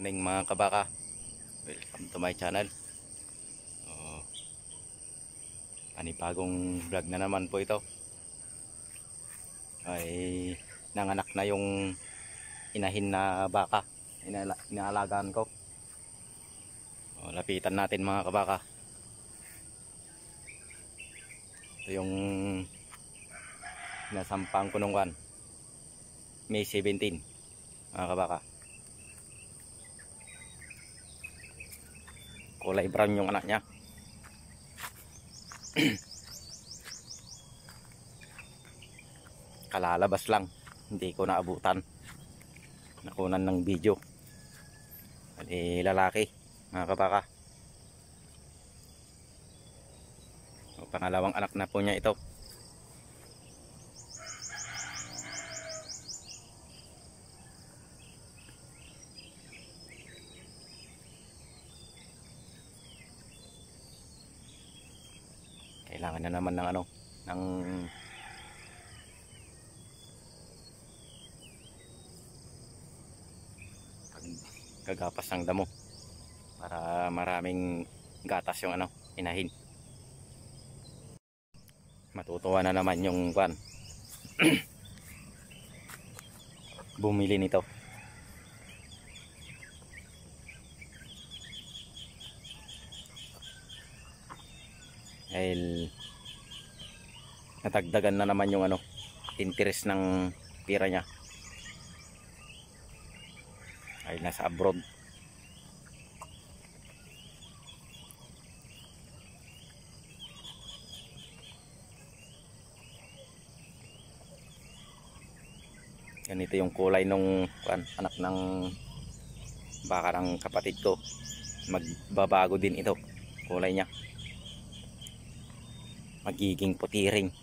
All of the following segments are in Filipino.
Morning mga kabaka, welcome to my channel. Panibagong vlog na naman po ito. Ay nanganak na yung inahin na baka, inaalagaan ko. Lapitan natin mga kabaka. Ito yung nasampang ko nung May 17 mga kabaka. Kulay brown yung anak niya. Kalalabas lang, hindi ko naabutan, nakunan ng video. Lalaki mga kabaka. Pangalawang anak na po niya ito. Kailangan na naman ng ng gagapas ng damo para maraming gatas yung inahin. Matutuwa na naman yung bumili nito. Dahil natagdagan na naman yung interest ng pira niya. Ay nasa abroad. Ganito yung kulay nung anak ng baka ng kapatid ko. Magbabago din ito kulay niya. Magiging puti ring.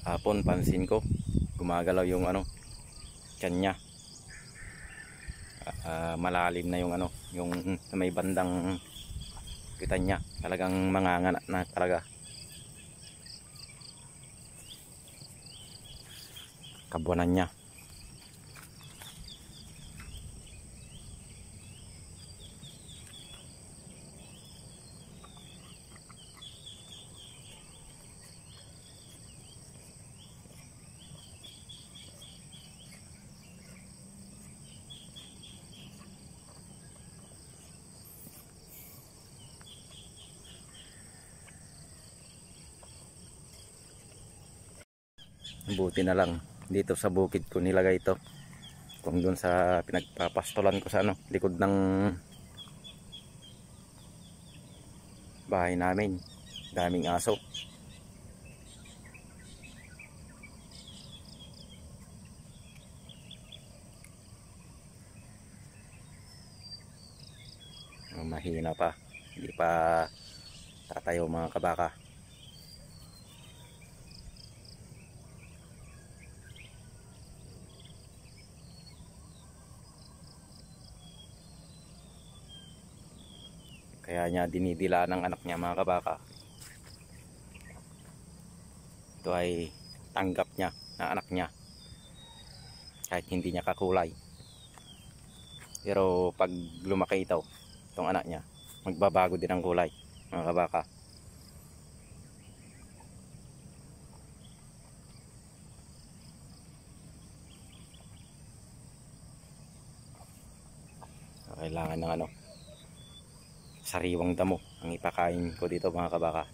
Hapon pansin ko gumagalaw yung tiyan niya. Malalim na yung yung may bandang kita niya. Talagang mangangana na talaga. Kabuanan niya. Buti na lang dito sa bukid ko nilagay ito. Kung doon sa pinagpapastolan ko sa likod ng bahay namin, daming aso. Mahina pa, hindi pa tatayo mga kabaka. Kaya niya dinidila ng anak niya mga kabaka. Ito ay tanggap niya ng anak niya kahit hindi niya kakulay. Pero pag lumaki itong anak niya, magbabago din ang kulay mga kabaka. Kailangan ng sariwang damo ang ipakain ko dito mga kabaka.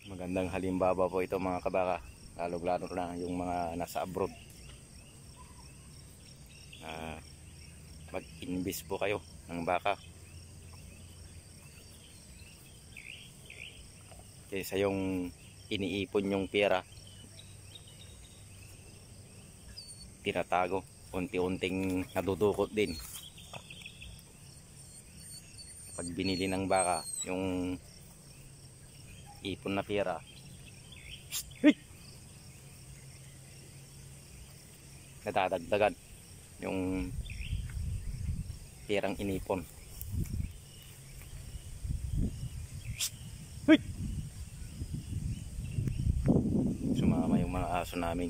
Magandang halimbawa po ito mga kabaka, lalo na yung mga nasa abroad. mag-invest po kayo ng baka kaysa yung iniipon yung pera tinatago, unti-unting nadudukot din. Pag binili ng baka yung ipon na pera, nadadagdagan yung perang inipon. Sumama yung mga aso namin.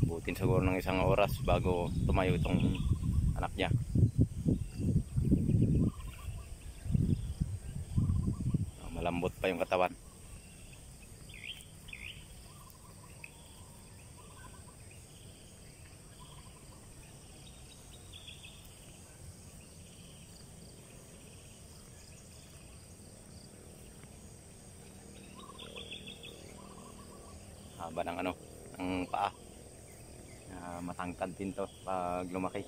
Abutin siguro ng isang oras bago tumayo itong anak niya. Malambot pa yung katawan. Haba ng ng paa. Matangkad din to pag lumaki.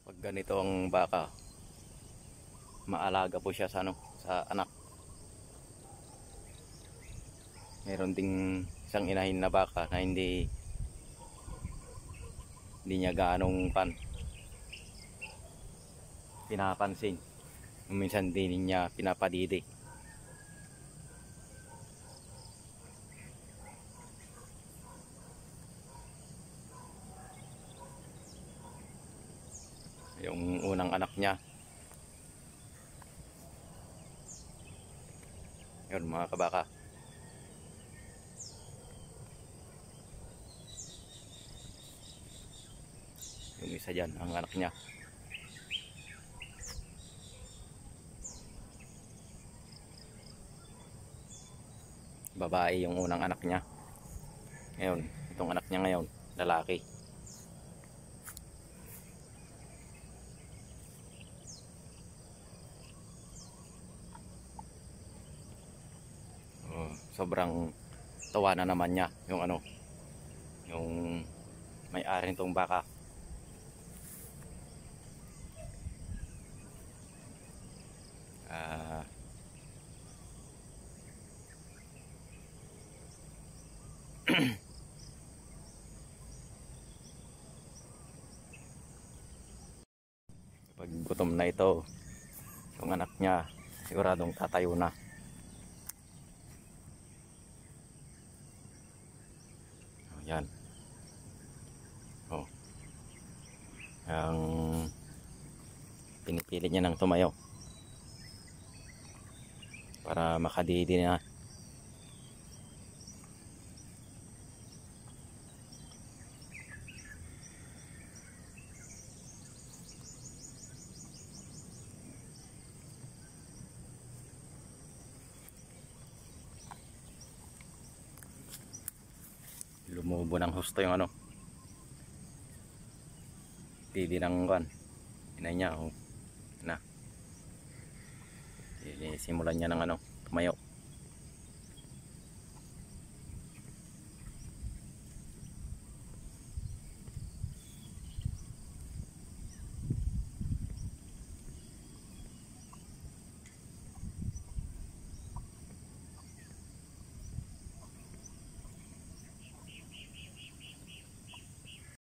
Pag ganito ang baka, maalaga po siya sa sa anak. Meron ding isang inahin na baka na hindi niya gaanong pinapansin. Minsan din niya pinapadidi. Yung unang anak niya. Yun mga kabaka. Yung isa dyan, ang anak niya. Babae yung unang anak niya. Ngayon, itong anak niya ngayon, lalaki. Sobrang tawa na naman niya yung yung may-ari nitong baka. Pag gutom na ito, yung anak niya siguradong tatayo na. Yan. Ang pinipilit niya ng tumayo para makadidi na. Lumubo ng husto yung didi ng inay niya na simulan niya ng tumayo.